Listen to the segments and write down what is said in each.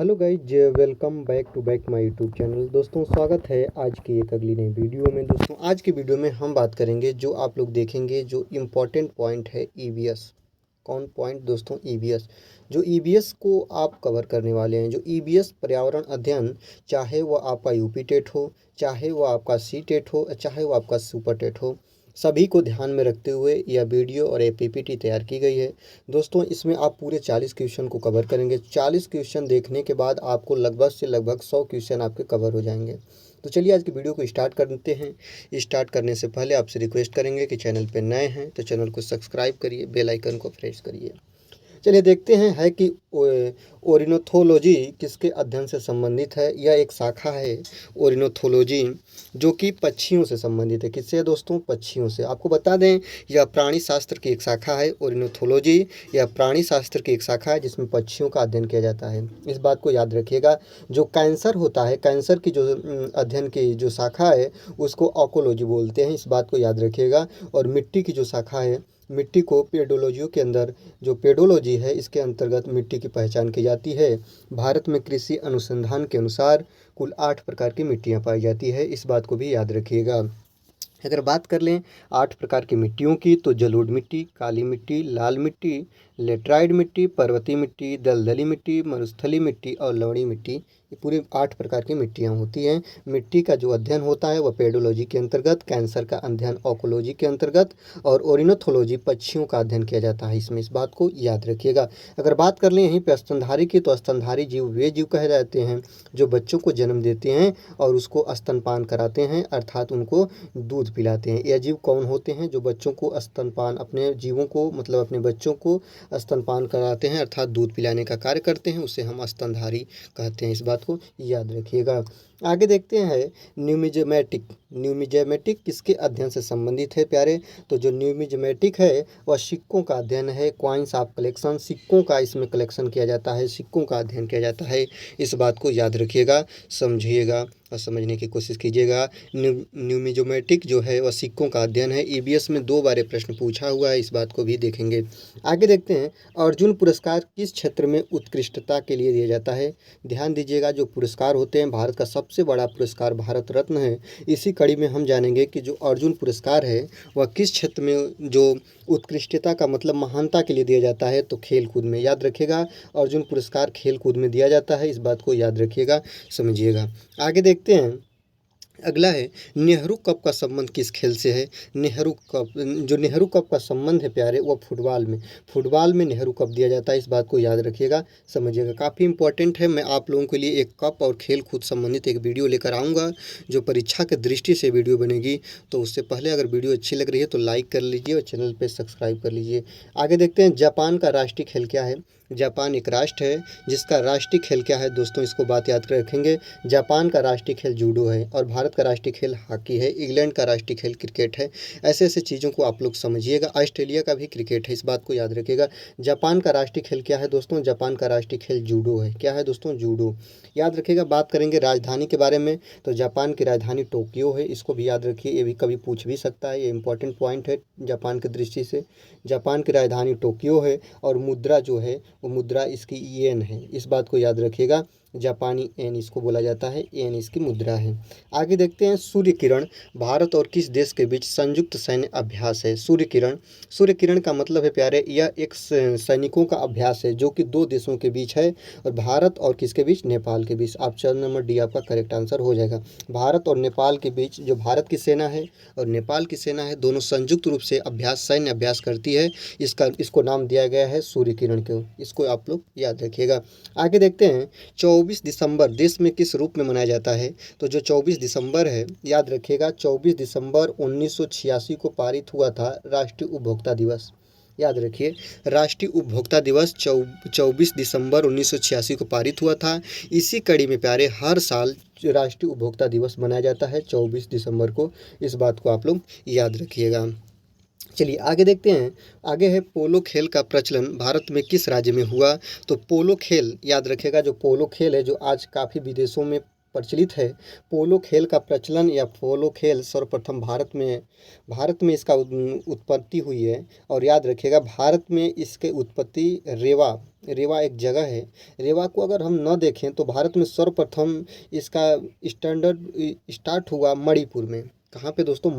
Hello guys, welcome back to back my YouTube channel. दोस्तों स्वागत है आज की एक अगली नई वीडियो में। दोस्तों आज की वीडियो में हम बात करेंगे, जो आप लोग देखेंगे, जो इम्पोर्टेंट पॉइंट है ईवीएस। कौन पॉइंट दोस्तों? ईवीएस। जो ईवीएस को आप कवर करने वाले हैं, जो ईवीएस पर्यावरण अध्ययन, चाहे वो आपका यूपी टेट हो, चाहे वो आपका सी टेट हो, चाहे वो आपका सुपर टेट हो, सभी को ध्यान में रखते हुए यह वीडियो और ये पीपीटी तैयार की गई है। दोस्तों इसमें आप पूरे 40 क्वेश्चन को कवर करेंगे। 40 क्वेश्चन देखने के बाद आपको लगभग से लगभग 100 क्वेश्चन आपके कवर हो जाएंगे। तो चलिए आज की वीडियो को स्टार्ट करते हैं। स्टार्ट करने से पहले आपसे रिक्वेस्ट करेंगे कि चैनल पर नए हैं तो चैनल को सब्सक्राइब करिए, बेल आइकन को प्रेस करिए। चलिए देखते हैं है कि ओरिनोथोलॉजी किसके अध्ययन से संबंधित है। यह एक शाखा है ओरिनोथोलॉजी, जो कि पक्षियों से संबंधित है। किससे है दोस्तों? पक्षियों से। आपको बता दें यह प्राणी शास्त्र की एक शाखा है। ओरिनोथोलॉजी यह प्राणी शास्त्र की एक शाखा है जिसमें पक्षियों का अध्ययन किया जाता है। इस बात को याद रखिएगा। जो कैंसर होता है, कैंसर की जो अध्ययन की जो शाखा है उसको ऑकोलॉजी बोलते हैं। इस बात को याद रखिएगा। और मिट्टी की जो शाखा है, मिट्टी को पेडोलॉजी के अंदर, जो पेडोलॉजी है इसके अंतर्गत मिट्टी की पहचान की जाती है। भारत में कृषि अनुसंधान के अनुसार कुल 8 प्रकार की मिट्टियाँ पाई जाती है। इस बात को भी याद रखिएगा। अगर बात कर लें 8 प्रकार की मिट्टियों की, तो जलोढ़ मिट्टी, काली मिट्टी, लाल मिट्टी, लेटराइट मिट्टी, पर्वतीय मिट्टी, दलदली मिट्टी, मरुस्थलीय मिट्टी और लवणीय मिट्टी, ये पूरे 8 प्रकार की मिट्टियाँ होती हैं। मिट्टी का जो अध्ययन होता है वह पेडोलॉजी के अंतर्गत, कैंसर का अध्ययन ऑकोलॉजी के अंतर्गत और ओरिनोथोलॉजी पक्षियों का अध्ययन किया जाता है इसमें। इस बात को याद रखिएगा। अगर बात कर लें यहीं पर स्तनधारी की, तो स्तनधारी जीव वे जीव कहे जाते हैं जो बच्चों को जन्म देते हैं और उसको स्तनपान कराते हैं, अर्थात उनको दूध पिलाते हैं। यह जीव कौन होते हैं? जो बच्चों को स्तनपान, अपने जीवों को मतलब अपने बच्चों को स्तनपान कराते हैं, अर्थात दूध पिलाने का कार्य करते हैं, उसे हम स्तनधारी कहते हैं। इस बात को याद रखिएगा। आगे देखते हैं न्यूमिज्मेटिक। न्यूमिज्मेटिक किसके अध्ययन से संबंधित है प्यारे? तो जो न्यूमिज्मेटिक है वह सिक्कों का अध्ययन है। क्वाइंस ऑफ कलेक्शन, सिक्कों का इसमें कलेक्शन किया जाता है, सिक्कों का अध्ययन किया जाता है। इस बात को याद रखिएगा, समझिएगा और समझने की कोशिश कीजिएगा। न्यूमिज्मेटिक जो है वह सिक्कों का अध्ययन है। ईवीएस में 2 बार प्रश्न पूछा हुआ है, इस बात को भी देखेंगे। आगे देखते हैं अर्जुन पुरस्कार किस क्षेत्र में उत्कृष्टता के लिए दिया जाता है। ध्यान दीजिएगा, जो पुरस्कार होते हैं, भारत का सबसे बड़ा पुरस्कार भारत रत्न है। इसी कड़ी में हम जानेंगे कि जो अर्जुन पुरस्कार है वह किस क्षेत्र में, जो उत्कृष्टता का मतलब महानता के लिए दिया जाता है, तो खेल कूद में। याद रखिएगा, अर्जुन पुरस्कार खेल कूद में दिया जाता है। इस बात को याद रखिएगा, समझिएगा। आगे देखते हैं, अगला है नेहरू कप का संबंध किस खेल से है। नेहरू कप, जो नेहरू कप का संबंध है प्यारे, वो फुटबॉल में, फुटबॉल में नेहरू कप दिया जाता है। इस बात को याद रखिएगा, समझिएगा। काफ़ी इंपॉर्टेंट है। मैं आप लोगों के लिए एक कप और खेल कूद संबंधित एक वीडियो लेकर आऊँगा, जो परीक्षा की दृष्टि से वीडियो बनेगी। तो उससे पहले अगर वीडियो अच्छी लग रही है तो लाइक कर लीजिए और चैनल पर सब्सक्राइब कर लीजिए। आगे देखते हैं जापान का राष्ट्रीय खेल क्या है। जापान एक राष्ट्र है जिसका राष्ट्रीय खेल क्या है दोस्तों, इसको बात याद रखेंगे। जापान का राष्ट्रीय खेल जूडो है और भारत का राष्ट्रीय खेल हॉकी है। इंग्लैंड का राष्ट्रीय खेल क्रिकेट है। ऐसे ऐसे चीज़ों को आप लोग समझिएगा। ऑस्ट्रेलिया का भी क्रिकेट है, इस बात को याद रखिएगा। जापान का राष्ट्रीय खेल क्या है दोस्तों? जापान का राष्ट्रीय खेल जूडो है। क्या है दोस्तों? जूडो। याद रखिएगा। बात करेंगे राजधानी के बारे में, तो जापान की राजधानी टोक्यो है। इसको भी याद रखिए, ये भी कभी पूछ भी सकता है, ये इंपॉर्टेंट पॉइंट है जापान की दृष्टि से। जापान की राजधानी टोक्यो है और मुद्रा जो है वो मुद्रा इसकी येन है। इस बात को याद रखिएगा, जापानी येन इसको बोला जाता है, येन इसकी मुद्रा है। आगे देखते हैं सूर्य किरण भारत और किस देश के बीच संयुक्त सैन्य अभ्यास है। सूर्य किरण, सूर्य किरण का मतलब है प्यारे, यह एक सैनिकों का अभ्यास है जो कि 2 देशों के बीच है, और भारत और किसके बीच? नेपाल के बीच। ऑप्शन नंबर डी आपका करेक्ट आंसर हो जाएगा। भारत और नेपाल के बीच जो भारत की सेना है और नेपाल की सेना है, दोनों संयुक्त रूप से अभ्यास, सैन्य अभ्यास करती है। इसको नाम दिया गया है सूर्य किरण को। इसको आप लोग याद रखिएगा। आगे देखते हैं 24 दिसंबर देश में किस रूप में मनाया जाता है। तो जो 24 दिसंबर है, याद रखिएगा, 24 दिसंबर 1986 को पारित हुआ था राष्ट्रीय उपभोक्ता दिवस। याद रखिए, राष्ट्रीय उपभोक्ता दिवस 24 दिसंबर 1986 को पारित हुआ था। इसी कड़ी में प्यारे हर साल राष्ट्रीय उपभोक्ता दिवस मनाया जाता है 24 दिसंबर को। इस बात को आप लोग याद रखिएगा। चलिए आगे देखते हैं। आगे है पोलो खेल का प्रचलन भारत में किस राज्य में हुआ। तो पोलो खेल याद रखेगा, जो पोलो खेल है जो आज काफ़ी विदेशों में प्रचलित है। पोलो खेल का प्रचलन या पोलो खेल सर्वप्रथम भारत में इसका उत्पत्ति हुई है। और याद रखिएगा, भारत में इसके उत्पत्ति रेवा रेवा एक जगह है। रेवा को अगर हम न देखें तो भारत में सर्वप्रथम इसका स्टार्ट हुआ मणिपुर में। कहाँ पे दोस्तों?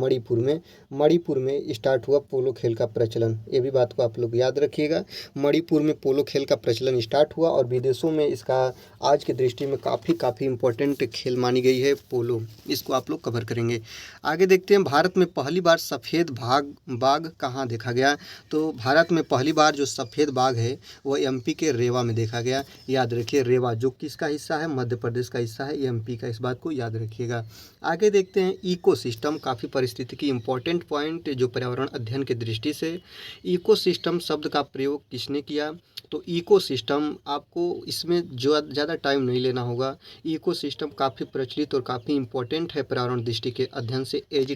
मणिपुर में स्टार्ट हुआ पोलो खेल का प्रचलन। ये भी बात को आप लोग याद रखिएगा। मणिपुर में पोलो खेल का प्रचलन स्टार्ट हुआ और विदेशों में इसका आज की दृष्टि में काफ़ी इम्पोर्टेंट खेल मानी गई है पोलो। इसको आप लोग कवर करेंगे। आगे देखते हैं, भारत में पहली बार सफ़ेद बाघ कहाँ देखा गया? तो भारत में पहली बार जो सफ़ेद बाघ है वो एमपी के रेवा में देखा गया। याद रखिए, रेवा जो किसका हिस्सा है? मध्य प्रदेश का हिस्सा है, एमपी का। इस बात को याद रखिएगा। आगे देखते हैं, इकोसिस्टम काफ़ी पारिस्थितिकी इंपॉर्टेंट पॉइंट जो पर्यावरण अध्ययन की दृष्टि से। इकोसिस्टम शब्द का प्रयोग किसने किया? तो इकोसिस्टम, आपको इसमें जो ज़्यादा टाइम नहीं लेना होगा। इकोसिस्टम काफ़ी प्रचलित और काफ़ी इंपॉर्टेंट है पर्यावरण दृष्टि के अध्ययन से। एजी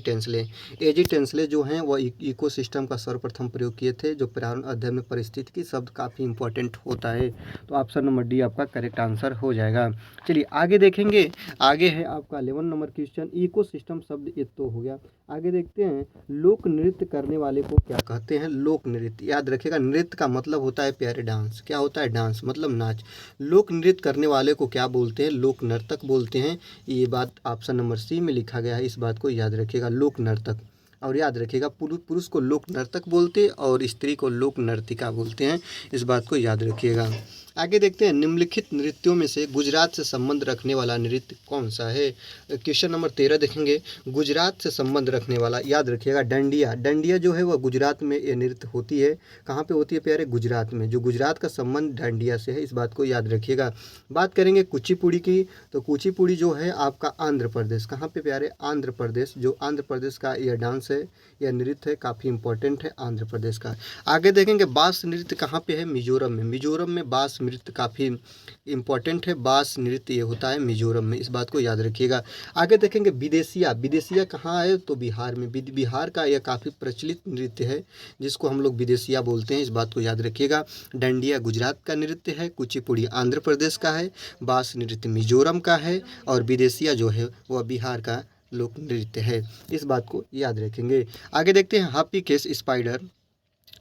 टेंसले जो हैं वह इकोसिस्टम का सर्वप्रथम प्रयोग किए थे, जो पर्यावरण अध्ययन में पारिस्थितिकी शब्द काफ़ी इंपॉर्टेंट होता है। तो ऑप्शन नंबर डी आपका करेक्ट आंसर हो जाएगा। चलिए आगे देखेंगे। आगे है आपका 11 नंबर क्वेश्चन। इकोसिस्टम शब्द ये तो हो गया। आगे देखते हैं, लोक नृत्य करने वाले को क्या कहते हैं? लोक नृत्य। याद रखिएगा, नृत्य का मतलब होता है प्यारे डांस। क्या होता है? डांस मतलब नाच। लोक नृत्य करने वाले को क्या बोलते हैं? लोक नर्तक बोलते हैं। ये बात ऑप्शन नंबर सी में लिखा गया है। इस बात को याद रखिएगा, लोक नर्तक। और याद रखिएगा, पुरुष को लोक नर्तक बोलते हैं और स्त्री को लोक नर्तिका बोलते हैं। इस बात को याद रखिएगा। आगे देखते हैं, निम्नलिखित नृत्यों में से गुजरात से संबंध रखने वाला नृत्य कौन सा है? क्वेश्चन नंबर 13 देखेंगे। गुजरात से संबंध रखने वाला, याद रखिएगा, डंडिया जो है वह गुजरात में ये नृत्य होती है। कहाँ पे होती है प्यारे? गुजरात में। जो गुजरात का संबंध डंडिया से है, इस बात को याद रखिएगा। बात करेंगे कुचिपुड़ी की, तो कुचिपुड़ी जो है आपका आंध्र प्रदेश। कहाँ पे प्यारे? आंध्र प्रदेश। जो आंध्र प्रदेश का यह डांस है, यह नृत्य है, काफ़ी इंपॉर्टेंट है आंध्र प्रदेश का। आगे देखेंगे, बांस नृत्य कहाँ पे है? मिजोरम में। मिजोरम में बांस नृत्य काफ़ी इंपॉर्टेंट है। बांस नृत्य ये होता है मिजोरम में। इस बात को याद रखिएगा। आगे देखेंगे, विदेशिया कहाँ है? तो बिहार में। बिहार का यह काफ़ी प्रचलित नृत्य है, जिसको हम लोग विदेशिया बोलते हैं। इस बात को याद रखिएगा। डंडिया गुजरात का नृत्य है, कुचिपुड़ी आंध्र प्रदेश का है, बांस नृत्य मिजोरम का है और विदेशिया जो है वह बिहार का लोक नृत्य है। इस बात को याद रखेंगे। आगे देखते हैं, हैप्पी केस स्पाइडर।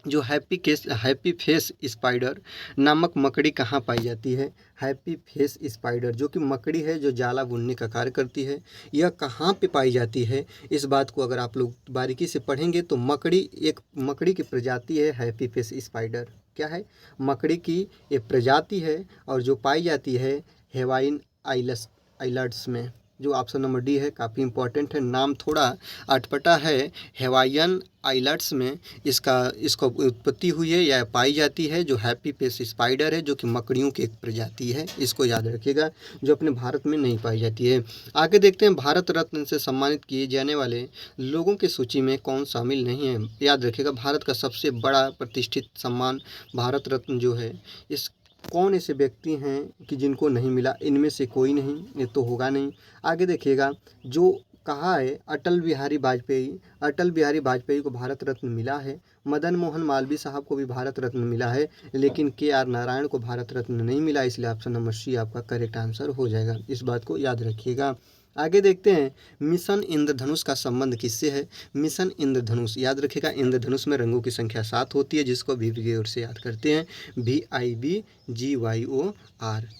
जो हैप्पी फेस स्पाइडर नामक मकड़ी कहाँ पाई जाती है? हैप्पी फेस स्पाइडर जो कि मकड़ी है, जो जाला बुनने का कार्य करती है, यह कहाँ पे पाई जाती है? इस बात को अगर आप लोग बारीकी से पढ़ेंगे तो एक मकड़ी की प्रजाति है हैप्पी फेस स्पाइडर। क्या है? मकड़ी की एक प्रजाति है और जो पाई जाती है हेवाइन आइलैंड्स में। जो ऑप्शन नंबर डी है, काफ़ी इंपॉर्टेंट है। नाम थोड़ा अटपटा है। हवाईयन आइलैंड्स में इसको उत्पत्ति हुई है या पाई जाती है, जो हैप्पी फेस स्पाइडर है, जो कि मकड़ियों की एक प्रजाति है। इसको याद रखिएगा, जो अपने भारत में नहीं पाई जाती है। आगे देखते हैं, भारत रत्न से सम्मानित किए जाने वाले लोगों की सूची में कौन शामिल नहीं है? याद रखिएगा, भारत का सबसे बड़ा प्रतिष्ठित सम्मान भारत रत्न जो है, इस कौन ऐसे व्यक्ति हैं कि जिनको नहीं मिला? इनमें से कोई नहीं, ये तो होगा नहीं। आगे देखिएगा, जो कहा है अटल बिहारी वाजपेयी को भारत रत्न मिला है। मदन मोहन मालवीय साहब को भी भारत रत्न मिला है, लेकिन KR नारायण को भारत रत्न नहीं मिला। इसलिए ऑप्शन नंबर सी आपका करेक्ट आंसर हो जाएगा। इस बात को याद रखिएगा। आगे देखते हैं, मिशन इंद्रधनुष का संबंध किससे है? मिशन इंद्रधनुष, याद रखिएगा, इंद्रधनुष में रंगों की संख्या 7 होती है, जिसको वी की ओर से याद करते हैं, VIBGYOR।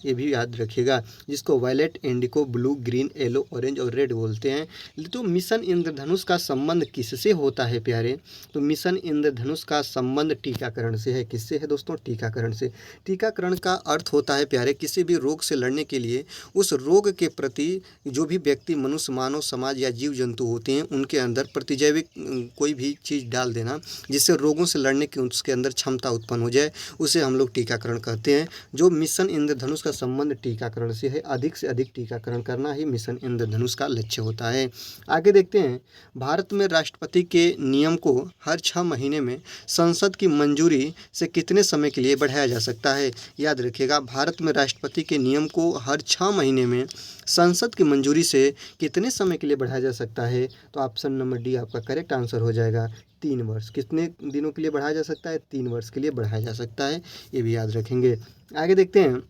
ये भी याद रखिएगा, जिसको वायलेट, इंडिको, ब्लू, ग्रीन, येलो, ऑरेंज और रेड बोलते हैं। तो मिशन इंद्रधनुष का संबंध किससे होता है प्यारे? तो मिशन इंद्रधनुष का संबंध टीकाकरण से है। किससे है दोस्तों? टीकाकरण से। टीकाकरण का अर्थ होता है प्यारे, किसी भी रोग से लड़ने के लिए उस रोग के प्रति जो भी व्यक्ति, मनुष्य, मानव समाज या जीव जंतु होते हैं, उनके अंदर प्रतिजैविक कोई भी चीज़ डाल देना, जिससे रोगों से लड़ने की उसके अंदर क्षमता उत्पन्न हो जाए, उसे हम लोग टीकाकरण कहते हैं। जो मिशन इंद्रधनुष का संबंध टीकाकरण से है, अधिक से अधिक टीकाकरण करना ही मिशन इंद्रधनुष का लक्ष्य होता है। आगे देखते हैं, भारत में राष्ट्रपति के नियम को हर 6 महीने में संसद की मंजूरी से कितने समय के लिए बढ़ाया जा सकता है? याद रखिएगा, भारत में राष्ट्रपति के नियम को हर 6 महीने में संसद की मंजूरी से कितने समय के लिए बढ़ाया जा सकता है? तो ऑप्शन नंबर डी आपका करेक्ट आंसर हो जाएगा, 3 वर्ष। कितने दिनों के लिए बढ़ाया जा सकता है? 3 वर्ष के लिए बढ़ाया जा सकता है। ये भी याद रखेंगे। आगे देखते हैं,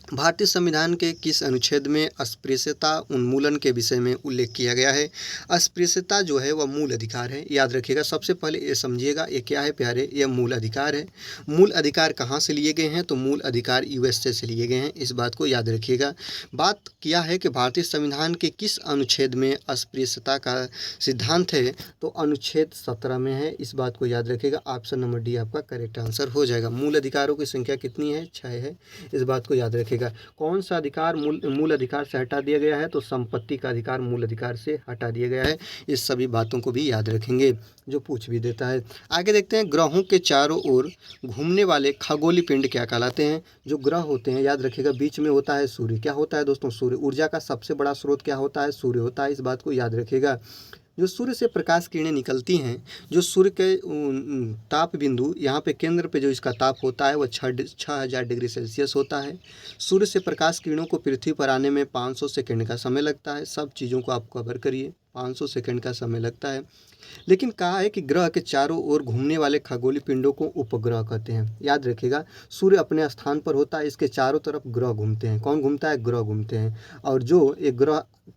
भारतीय संविधान के किस अनुच्छेद में अस्पृश्यता उन्मूलन के विषय में उल्लेख किया गया है? अस्पृश्यता जो है वह मूल अधिकार है, याद रखिएगा। सबसे पहले ये समझिएगा ये क्या है प्यारे, यह मूल अधिकार है। मूल अधिकार कहाँ से लिए गए हैं? तो मूल अधिकार यूएसए से लिए गए हैं, इस बात को याद रखिएगा। बात किया है कि भारतीय संविधान के किस अनुच्छेद में अस्पृश्यता का सिद्धांत है? तो अनुच्छेद 17 में है, इस बात को याद रखिएगा। ऑप्शन नंबर डी आपका करेक्ट आंसर हो जाएगा। मूल अधिकारों की संख्या कितनी है? 6 है, इस बात को याद रखिएगा। कौन सा अधिकार मूल अधिकार से हटा दिया गया है? तो संपत्ति का अधिकार मूल अधिकार से हटा दिया गया है। इस सभी बातों को भी याद रखेंगे, जो पूछ भी देता है। आगे देखते हैं, ग्रहों के चारों ओर घूमने वाले खगोलीय पिंड क्या कहलाते हैं? जो ग्रह होते हैं, याद रखिएगा, बीच में होता है सूर्य। क्या होता है दोस्तों? सूर्य। ऊर्जा का सबसे बड़ा स्रोत क्या होता है? सूर्य होता है, इस बात को याद रखिएगा। जो सूर्य से प्रकाश किरणें निकलती हैं, जो सूर्य के ताप बिंदु यहाँ पे केंद्र पे जो इसका ताप होता है वह 6000 डिग्री सेल्सियस होता है। सूर्य से प्रकाश किरणों को पृथ्वी पर आने में 500 सेकंड का समय लगता है। सब चीज़ों को आप कवर करिए, 500 सेकंड का समय लगता है। लेकिन कहा है कि ग्रह के चारों ओर घूमने वाले खगोलीय पिंडों को उपग्रह कहते हैं। याद रखिएगा, सूर्य अपने स्थान पर होता है, इसके चारों तरफ ग्रह घूमते हैं। कौन घूमता है? ग्रह घूमते हैं। और जो एक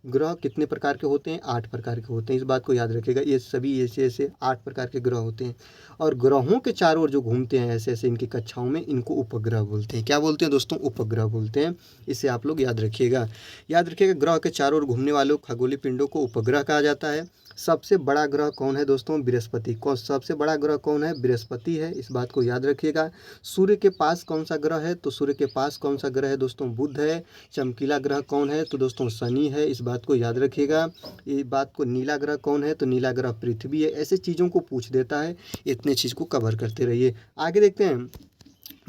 ग्रह कितने प्रकार के होते हैं? 8 प्रकार के होते हैं, इस बात को याद रखिएगा। ये सभी ऐसे ऐसे 8 प्रकार के ग्रह होते हैं, और ग्रहों के चारों ओर जो घूमते हैं ऐसे ऐसे इनकी कक्षाओं में, इनको उपग्रह बोलते हैं। क्या बोलते हैं दोस्तों? उपग्रह बोलते हैं। इसे आप लोग याद रखिएगा। याद रखिएगा, ग्रह के चारों ओर घूमने वालों खगोलीय पिंडों को उपग्रह कहा जाता है। सबसे बड़ा ग्रह कौन है दोस्तों? बृहस्पति। कौन सबसे बड़ा ग्रह कौन है? बृहस्पति है, इस बात को याद रखिएगा। सूर्य के पास कौन सा ग्रह है? तो सूर्य के पास कौन सा ग्रह है दोस्तों? बुध है। चमकीला ग्रह कौन है? तो दोस्तों शनि है, इस बात को याद रखिएगा। ये बात को, नीला ग्रह कौन है? तो नीला ग्रह पृथ्वी है। ऐसे चीज़ों को पूछ देता है, इतने चीज़ को कवर करते रहिए। आगे देखते हैं,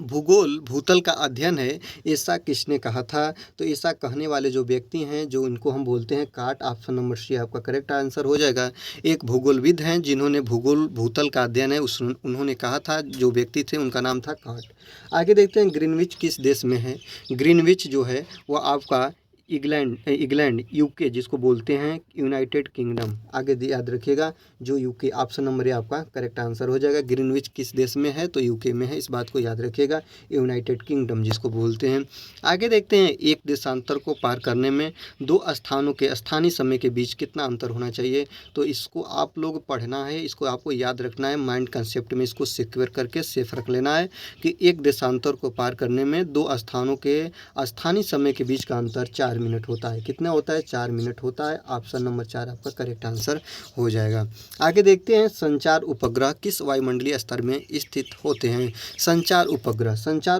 भूगोल भूतल का अध्ययन है, ऐसा किसने कहा था? तो ऐसा कहने वाले जो व्यक्ति हैं, जो इनको हम बोलते हैं काट। ऑप्शन नंबर सी आपका करेक्ट आंसर हो जाएगा। एक भूगोलविद हैं जिन्होंने भूगोल भूतल का अध्ययन है उन्होंने कहा था, जो व्यक्ति थे उनका नाम था काट। आगे देखते हैं, ग्रीनविच किस देश में है? ग्रीनविच जो है वह आपका इंग्लैंड यूके, जिसको बोलते हैं यूनाइटेड किंगडम। आगे याद रखिएगा, जो यूके, ऑप्शन नंबर ए आपका करेक्ट आंसर हो जाएगा। ग्रीनविच किस देश में है? तो यूके में है, इस बात को याद रखिएगा। यूनाइटेड किंगडम जिसको बोलते हैं। आगे देखते हैं, एक देशांतर को पार करने में 2 स्थानों के स्थानीय समय के बीच कितना अंतर होना चाहिए? तो इसको आप लोग पढ़ना है, इसको आपको याद रखना है। माइंड कंसेप्ट में इसको सिक्योर करके सेफ रख लेना है कि एक देशांतर को पार करने में 2 स्थानों के स्थानीय समय के बीच का अंतर 4 मिनट होता है। कितना होता है? 4 मिनट होता है। ऑप्शन नंबर 4 आपका करेक्ट आंसर हो जाएगा। आगे देखते हैं, संचार उपग्रह किस वायुमंडलीय स्तर में स्थित होते हैं? संचार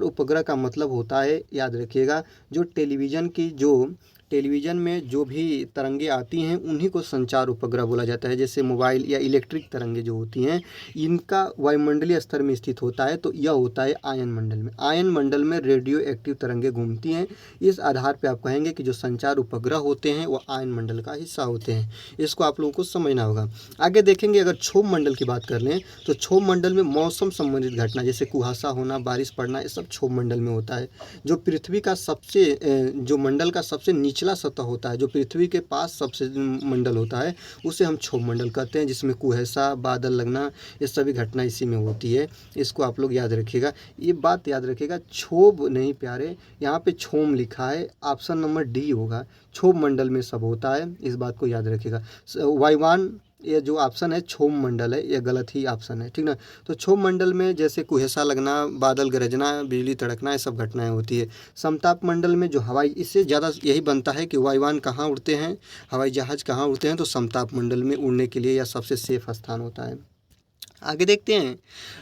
उपग्रह का मतलब होता है, याद रखिएगा, जो टेलीविज़न में जो भी तरंगे आती हैं उन्हीं को संचार उपग्रह बोला जाता है। जैसे मोबाइल या इलेक्ट्रिक तरंगे जो होती हैं, इनका वायुमंडलीय स्तर में स्थित होता है, तो यह होता है आयन मंडल में। आयन मंडल में रेडियो एक्टिव तरंगे घूमती हैं। इस आधार पे आप कहेंगे कि जो संचार उपग्रह होते हैं वो आयन मंडल का हिस्सा होते हैं। इसको आप लोगों को समझना होगा। आगे देखेंगे, अगर क्षोभ मंडल की बात कर लें तो क्षोभ मंडल में मौसम संबंधित घटना जैसे कुहासा होना, बारिश पड़ना, ये सब क्षोभ मंडल में होता है। जो पृथ्वी का जो मंडल का सबसे निचला सतह होता है, जो पृथ्वी के पास सबसे मंडल होता है, उसे हम क्षोभ मंडल कहते हैं, जिसमें कुहासा, बादल लगना, ये सभी घटना इसी में होती है। इसको आप लोग याद रखिएगा। ये बात याद रखिएगा, क्षोभ नहीं प्यारे, यहाँ पे क्षोम लिखा है, ऑप्शन नंबर डी होगा। क्षोभ मंडल में सब होता है, इस बात को याद रखिएगा। वायुवान, ये जो ऑप्शन है क्षोभ मंडल है, ये गलत ही ऑप्शन है, ठीक ना। तो क्षोभ मंडल में जैसे कुहेसा लगना, बादल गरजना, बिजली तड़कना, ये सब घटनाएं होती है। समताप मंडल में जो हवाई, इससे ज़्यादा यही बनता है कि वायुयान कहाँ उड़ते हैं, हवाई जहाज़ कहाँ उड़ते हैं, तो समताप मंडल में उड़ने के लिए यह सबसे सेफ स्थान होता है। आगे देखते हैं,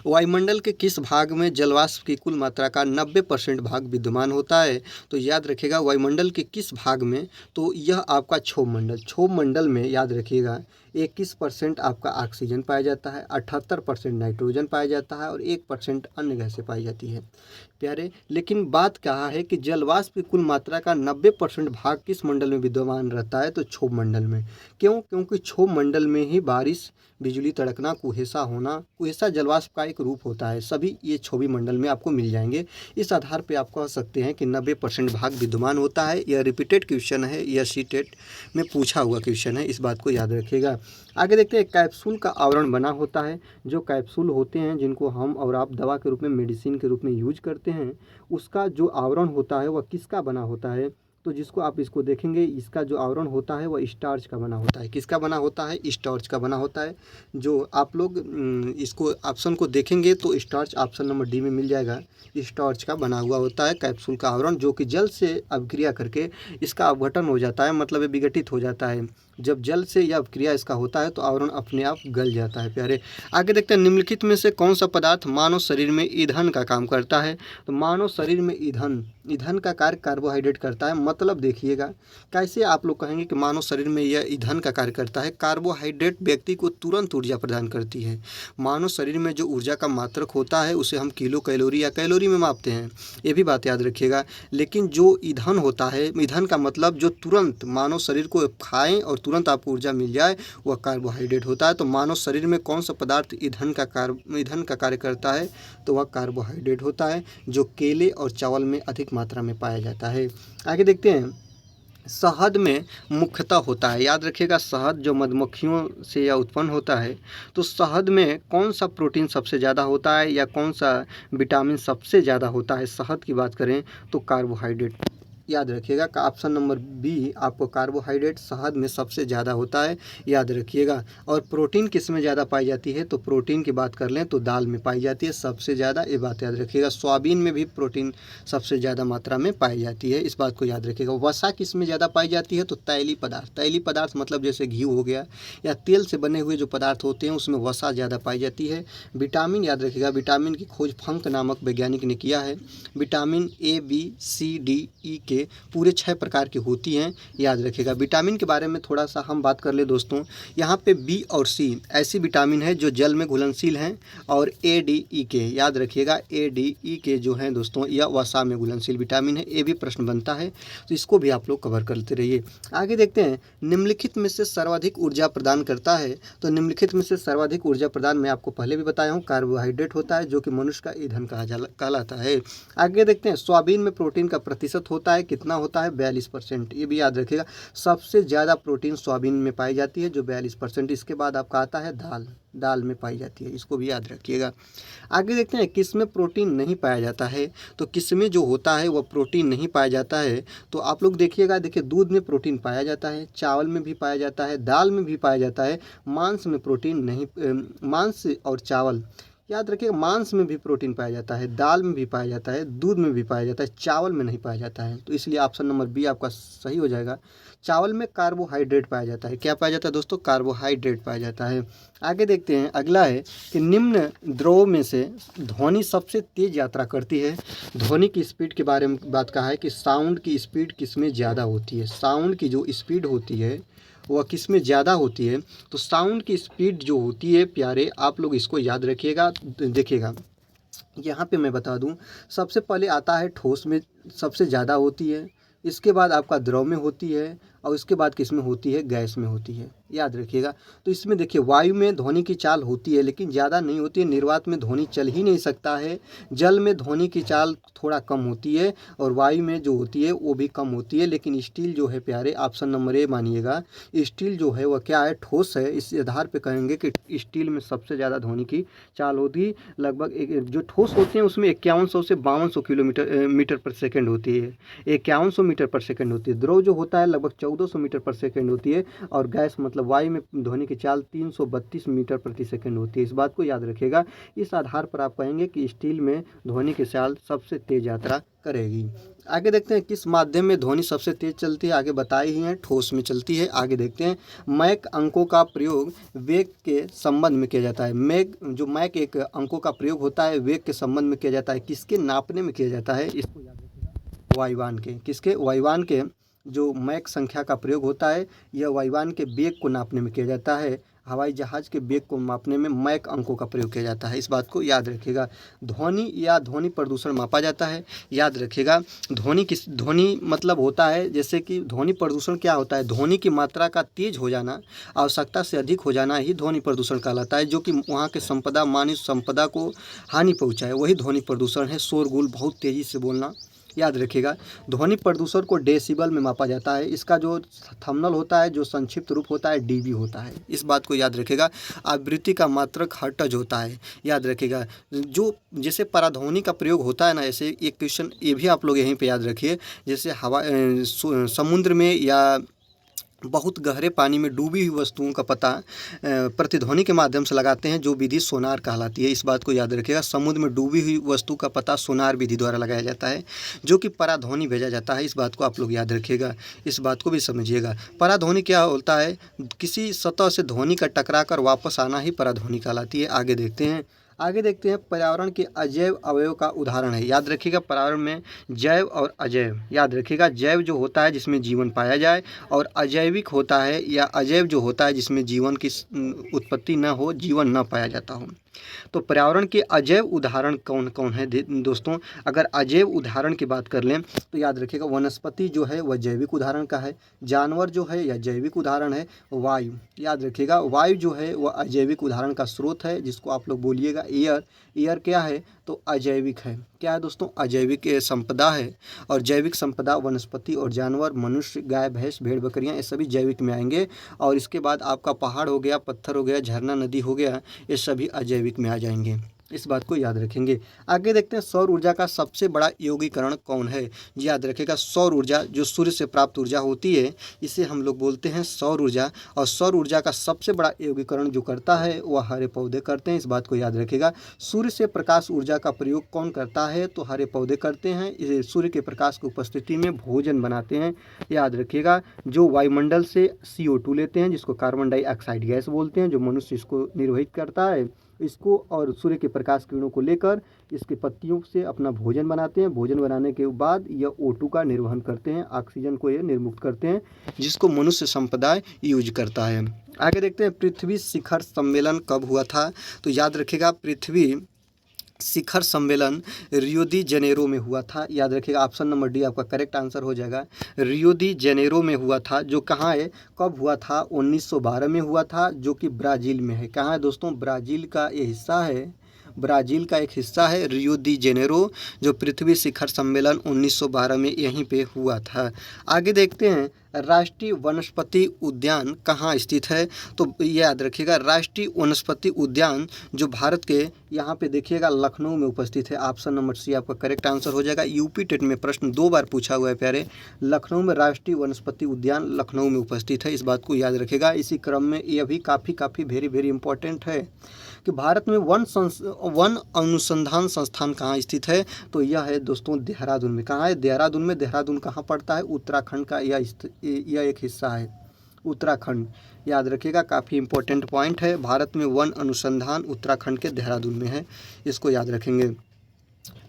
वायुमंडल के किस भाग में जलवाष्प की कुल मात्रा का 90% भाग विद्यमान होता है? तो याद रखिएगा, वायुमंडल के किस भाग में? तो यह आपका क्षोभ मंडल में याद रखिएगा 21% आपका ऑक्सीजन पाया जाता है, 78% नाइट्रोजन पाया जाता है और 1% अन्य गैसें पाई जाती है प्यारे। लेकिन बात कहा है कि जलवाष्प की कुल मात्रा का 90% भाग किस मंडल में विद्यमान रहता है? तो क्षोभ मंडल में। क्यों? क्योंकि क्षोभ मंडल में ही बारिश, बिजली तड़कना, कुहेसा होना, कुहेसा जलवाष्प का एक रूप होता है, सभी ये क्षोभी मंडल में आपको मिल जाएंगे। इस आधार पे आप कह सकते हैं कि 90% भाग विद्यमान होता है। यह रिपीटेड क्वेश्चन है, यह सीटेट में पूछा हुआ क्वेश्चन है, इस बात को याद रखिएगा। आगे देखते हैं कैप्सूल का आवरण बना होता है। जो कैप्सूल होते हैं जिनको हम और आप दवा के रूप में मेडिसिन के रूप में यूज करते हैं, उसका जो आवरण होता है वह किसका बना होता है? तो जिसको आप इसको देखेंगे, इसका जो आवरण होता है वह स्टार्च का बना होता है। किसका बना होता है? स्टार्च का बना होता है। जो आप लोग इसको ऑप्शन को देखेंगे तो स्टार्च ऑप्शन नंबर डी में मिल जाएगा। स्टार्च का बना हुआ होता है कैप्सूल का आवरण, जो कि जल से अभिक्रिया करके इसका अपघटन हो जाता है, मतलब ये विघटित हो जाता है। जब जल से यह अभिक्रिया इसका होता है तो आवरण अपने आप गल जाता है प्यारे। आगे देखते हैं निम्नलिखित में से कौन सा पदार्थ मानव शरीर में ईंधन का काम करता है? तो मानव शरीर में ईंधन का कार्य कार्बोहाइड्रेट करता है। मतलब देखिएगा कैसे आप लोग कहेंगे कि मानव शरीर में यह ईंधन का कार्य करता है। कार्बोहाइड्रेट व्यक्ति को तुरंत ऊर्जा प्रदान करती है। मानव शरीर में जो ऊर्जा का मात्रक होता है उसे हम किलो कैलोरी या कैलोरी में मापते हैं, ये भी बात याद रखिएगा। लेकिन जो ईंधन होता है, ईंधन का मतलब जो तुरंत मानव शरीर को खाएं और तुरंत आपको ऊर्जा मिल जाए, वह कार्बोहाइड्रेट होता है। तो मानव शरीर में कौन सा पदार्थ ईंधन का कार्य करता है? तो वह कार्बोहाइड्रेट होता है, जो केले और चावल में अधिक मात्रा में पाया जाता है। आगे देखते हैं शहद में मुख्यतः होता है। याद रखिएगा, शहद जो मधुमक्खियों से या उत्पन्न होता है, तो शहद में कौन सा प्रोटीन सबसे ज़्यादा होता है या कौन सा विटामिन सबसे ज़्यादा होता है? शहद की बात करें तो कार्बोहाइड्रेट। याद रखिएगा का ऑप्शन नंबर बी आपको कार्बोहाइड्रेट शहद में सबसे ज़्यादा होता है, याद रखिएगा। और प्रोटीन किस में ज़्यादा पाई जाती है? तो प्रोटीन की बात कर लें तो दाल में पाई जाती है सबसे ज़्यादा, ये बात याद रखिएगा। सोयाबीन में भी प्रोटीन सबसे ज़्यादा मात्रा में पाई जाती है, इस बात को याद रखिएगा। वसा किस में ज़्यादा पाई जाती है? तो तैलीय पदार्थ मतलब जैसे घी हो गया या तेल से बने हुए जो पदार्थ होते हैं उसमें वसा ज़्यादा पाई जाती है। विटामिन याद रखिएगा, विटामिन की खोज फंक नामक वैज्ञानिक ने किया है। Vitamin A, B, C, D, E के पूरे 6 प्रकार की होती हैं, याद रखिएगा। विटामिन के बारे में थोड़ा सा हम बात कर ले दोस्तों। यहाँ पे बी और सी ऐसी विटामिन है जो जल में घुलनशील हैं, और ए, डी, ई के याद रखिएगा, ए, डी, ई के जो हैं दोस्तों यह वसा में घुलनशील विटामिन है। ये भी प्रश्न बनता है तो इसको भी आप लोग कवर करते रहिए। आगे देखते हैं निम्नलिखित में से सर्वाधिक ऊर्जा प्रदान करता है। तो निम्नलिखित में से सर्वाधिक ऊर्जा प्रदान मैं आपको पहले भी बताया हूँ, कार्बोहाइड्रेट होता है, जो कि मनुष्य का ईंधन कहलाता है। आगे देखते हैं सोयाबीन में प्रोटीन का प्रतिशत होता है, कितना होता है? 42%। ये भी याद रखिएगा, सबसे ज़्यादा प्रोटीन सोयाबीन में पाई जाती है जो 42%। इसके बाद आपका आता है दाल में पाई जाती है, इसको भी याद रखिएगा। आगे देखते हैं किस में प्रोटीन नहीं पाया जाता है। तो किस में जो होता है वह प्रोटीन नहीं पाया जाता है, तो आप लोग देखिएगा, देखिए दूध में प्रोटीन पाया जाता है, चावल में भी पाया जाता है, दाल में भी पाया जाता है। मांस में प्रोटीन नहीं, मांस और चावल याद रखिए, मांस में भी प्रोटीन पाया जाता है, दाल में भी पाया जाता है, दूध में भी पाया जाता है, चावल में नहीं पाया जाता है। तो इसलिए ऑप्शन नंबर बी आपका सही हो जाएगा। चावल में कार्बोहाइड्रेट पाया जाता है। क्या पाया जाता है दोस्तों? कार्बोहाइड्रेट पाया जाता है। आगे देखते हैं, अगला है कि निम्न द्रव में से ध्वनि सबसे तेज यात्रा करती है। ध्वनि की स्पीड के बारे में बात कहा है कि साउंड की स्पीड किस में ज़्यादा होती है। साउंड की जो स्पीड होती है वह किस में ज़्यादा होती है? तो साउंड की स्पीड जो होती है प्यारे, आप लोग इसको याद रखिएगा। देखिएगा यहाँ पे मैं बता दूँ, सबसे पहले आता है ठोस में सबसे ज़्यादा होती है, इसके बाद आपका द्रव में होती है, और इसके बाद किस में होती है? गैस में होती है, याद रखिएगा। तो इसमें देखिए वायु में ध्वनि की चाल होती है लेकिन ज़्यादा नहीं होती है। निर्वात में ध्वनि चल ही नहीं सकता है। जल में ध्वनि की चाल थोड़ा कम होती है, और वायु में जो होती है वो भी कम होती है। लेकिन स्टील जो है प्यारे, ऑप्शन नंबर ए मानिएगा, स्टील जो है वह क्या है? ठोस है। इस आधार पे कहेंगे कि स्टील में सबसे ज़्यादा ध्वनि की चाल होती। लगभग जो ठोस होते हैं उसमें 5100 से 5200 मीटर पर सेकेंड होती है, 5100 मीटर पर सेकेंड होती है। द्रव जो होता है लगभग 1400 मीटर पर सेकेंड होती है, और गैस मतलब वायु में ध्वनि की चाल 332 मीटर प्रति सेकेंड होती है। इस बात को याद रखिएगा। इस आधार पर आप कहेंगे कि स्टील में ध्वनि की चाल सबसे तेज यात्रा करेगी। आगे देखते हैं किस माध्यम में ध्वनि सबसे तेज चलती है। आगे बताए ही हैं, ठोस में चलती है। आगे देखते हैं मैक अंकों का प्रयोग वेग के संबंध में किया जाता है। मैक एक अंकों का प्रयोग होता है, वेग के संबंध में किया जाता है। किसके नापने में किया जाता है? इसको याद रखिएगा, वायुयान के। किसके? वायुयान के जो मैक संख्या का प्रयोग होता है, यह वायुयान के वेग को नापने में किया जाता है। हवाई जहाज के वेग को मापने में मैक अंकों का प्रयोग किया जाता है। इस बात को याद रखिएगा। ध्वनि या ध्वनि प्रदूषण मापा जाता है, याद रखिएगा। ध्वनि मतलब होता है, जैसे कि ध्वनि प्रदूषण क्या होता है? ध्वनि की मात्रा का तेज हो जाना, आवश्यकता से अधिक हो जाना ही ध्वनि प्रदूषण कहलाता है, जो कि वहाँ के मानव संपदा को हानि पहुँचाए, वही ध्वनि प्रदूषण है। शोरगुल, बहुत तेज़ी से बोलना, याद रखिएगा। ध्वनि प्रदूषण को डेसिबल में मापा जाता है। इसका जो थंबनेल होता है, जो संक्षिप्त रूप होता है, डीबी होता है। इस बात को याद रखिएगा। आवृत्ति का मात्रक हर्ट्ज होता है, याद रखिएगा। जो जैसे पराध्वनि का प्रयोग होता है ना, ऐसे एक क्वेश्चन ये भी आप लोग यहीं पे याद रखिए। जैसे हवा समुद्र में या बहुत गहरे पानी में डूबी हुई वस्तुओं का पता प्रतिध्वनि के माध्यम से लगाते हैं, जो विधि सोनार कहलाती है। इस बात को याद रखिएगा। समुद्र में डूबी हुई वस्तु का पता सोनार विधि द्वारा लगाया जाता है, जो कि पराध्वनि भेजा जाता है। इस बात को आप लोग याद रखिएगा, इस बात को भी समझिएगा। पराध्वनि क्या होता है? किसी सतह से ध्वनि का टकरा कर वापस आना ही पराध्वनि कहलाती है। आगे देखते हैं पर्यावरण के अजैव अवयव का उदाहरण है। याद रखिएगा, पर्यावरण में जैव और अजैव, याद रखिएगा। जैव जो होता है जिसमें जीवन पाया जाए, और अजैविक होता है या अजैव जो होता है जिसमें जीवन की उत्पत्ति न हो, जीवन न पाया जाता हो। तो पर्यावरण के अजैव उदाहरण कौन कौन है दोस्तों? अगर अजैव उदाहरण की बात कर लें तो याद रखिएगा, वनस्पति जो है वह जैविक उदाहरण का है। जानवर जो है यह जैविक उदाहरण है। वायु, याद रखिएगा, वायु जो है वह अजैविक उदाहरण का स्रोत है, जिसको आप लोग बोलिएगा एयर। एयर क्या है? तो अजैविक है। क्या है दोस्तों? अजैविक संपदा है। और जैविक संपदा वनस्पति और जानवर, मनुष्य, गाय, भैंस, भेड़, बकरियां, ये सभी जैविक में आएंगे। और इसके बाद आपका पहाड़ हो गया, पत्थर हो गया, झरना, नदी हो गया, ये सभी अजैविक में आ जाएंगे। इस बात को याद रखेंगे। आगे देखते हैं सौर ऊर्जा का सबसे बड़ा यौगिकरण कौन है। याद रखेगा, सौर ऊर्जा जो सूर्य से प्राप्त ऊर्जा होती है, इसे हम लोग बोलते हैं सौर ऊर्जा। और सौर ऊर्जा का सबसे बड़ा यौगिकरण जो करता है वह हरे पौधे करते हैं। इस बात को याद रखेगा। सूर्य से प्रकाश ऊर्जा का प्रयोग कौन करता है? तो हरे पौधे करते हैं। इसे सूर्य के प्रकाश की उपस्थिति में भोजन बनाते हैं। याद रखिएगा, जो वायुमंडल से CO2 लेते हैं, जिसको कार्बन डाइऑक्साइड गैस बोलते हैं, जो मनुष्य इसको निर्वहित करता है, इसको और सूर्य के प्रकाश किरणों को लेकर इसके पत्तियों से अपना भोजन बनाते हैं। भोजन बनाने के बाद यह O2 का निर्वहन करते हैं, ऑक्सीजन को ये निर्मुक्त करते हैं, जिसको मनुष्य संप्रदाय यूज करता है। आगे देखते हैं पृथ्वी शिखर सम्मेलन कब हुआ था। तो याद रखिएगा, पृथ्वी शिखर सम्मेलन रियो दी जेनेरो में हुआ था। याद रखिएगा, ऑप्शन नंबर डी आपका करेक्ट आंसर हो जाएगा। रियो दी जेनेरो में हुआ था, जो कहाँ है, कब हुआ था? 1912 में हुआ था, जो कि ब्राज़ील में है। कहाँ है दोस्तों? ब्राज़ील का ये हिस्सा है, ब्राज़ील का एक हिस्सा है रियो दी जेनेरो, जो पृथ्वी शिखर सम्मेलन 1912 में यहीं पे हुआ था। आगे देखते हैं राष्ट्रीय वनस्पति उद्यान कहाँ स्थित है। तो याद रखिएगा, राष्ट्रीय वनस्पति उद्यान जो भारत के यहाँ पे देखिएगा लखनऊ में उपस्थित है। ऑप्शन नंबर सी आपका करेक्ट आंसर हो जाएगा। यूपी टेट में प्रश्न 2 बार पूछा हुआ है प्यारे। लखनऊ में राष्ट्रीय वनस्पति उद्यान लखनऊ में उपस्थित है। इस बात को याद रखिएगा। इसी क्रम में यह भी काफ़ी वेरी इंपॉर्टेंट है कि भारत में वन अनुसंधान संस्थान कहाँ स्थित है। तो यह है दोस्तों देहरादून में। कहाँ है? देहरादून में। देहरादून कहाँ पड़ता है? उत्तराखंड का यह एक हिस्सा है, उत्तराखंड। याद रखिएगा, काफ़ी इंपॉर्टेंट पॉइंट है। भारत में वन अनुसंधान उत्तराखंड के देहरादून में है, इसको याद रखेंगे।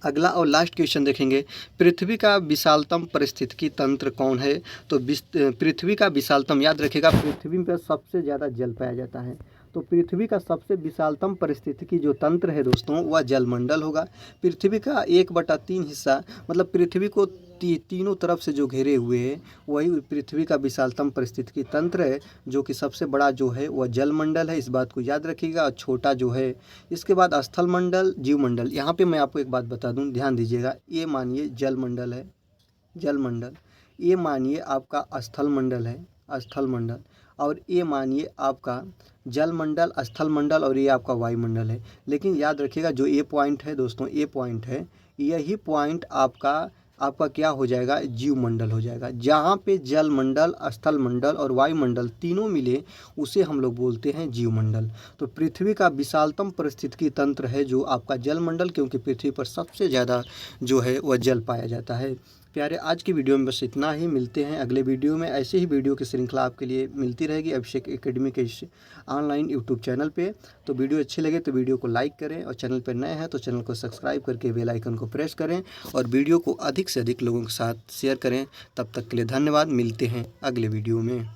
अगला और लास्ट क्वेश्चन देखेंगे, पृथ्वी का विशालतम पारिस्थितिकी तंत्र कौन है। तो पृथ्वी का विशालतम, याद रखिएगा, पृथ्वी पर सबसे ज़्यादा जल पाया जाता है। तो पृथ्वी का सबसे विशालतम पारिस्थितिकी जो तंत्र है दोस्तों, वह जलमंडल होगा। पृथ्वी का 1/3 हिस्सा, मतलब पृथ्वी को तीनों तरफ से जो घेरे हुए है, वही पृथ्वी का विशालतम पारिस्थितिकी तंत्र है, जो कि सबसे बड़ा जो है वह जलमंडल है। इस बात को याद रखिएगा। और छोटा जो है, इसके बाद स्थलमंडल, जीवमंडल। यहाँ पे मैं आपको एक बात बता दूँ, ध्यान दीजिएगा। ये मानिए जलमंडल है, जलमंडल। ये मानिए आपका स्थलमंडल है, स्थलमंडल। और ये मानिए आपका जलमंडल, स्थलमंडल, और ये आपका वायुमंडल है। लेकिन याद रखिएगा, जो ये पॉइंट है दोस्तों, ये पॉइंट है, यही पॉइंट आपका क्या हो जाएगा? जीवमंडल हो जाएगा। जहाँ पे जलमंडल, स्थलमंडल और वायुमंडल तीनों मिले, उसे हम लोग बोलते हैं जीवमंडल। तो पृथ्वी का विशालतम पारिस्थितिकी तंत्र है जो आपका जलमंडल, क्योंकि पृथ्वी पर सबसे ज़्यादा जो है वह जल पाया जाता है। प्यारे, आज की वीडियो में बस इतना ही। मिलते हैं अगले वीडियो में। ऐसे ही वीडियो की श्रृंखला आपके लिए मिलती रहेगी अभिषेक एकेडमी के इस ऑनलाइन यूट्यूब चैनल पे। तो वीडियो अच्छी लगे तो वीडियो को लाइक करें, और चैनल पर नए हैं तो चैनल को सब्सक्राइब करके बेल आइकन को प्रेस करें, और वीडियो को अधिक से अधिक लोगों के साथ शेयर करें। तब तक के लिए धन्यवाद। मिलते हैं अगले वीडियो में।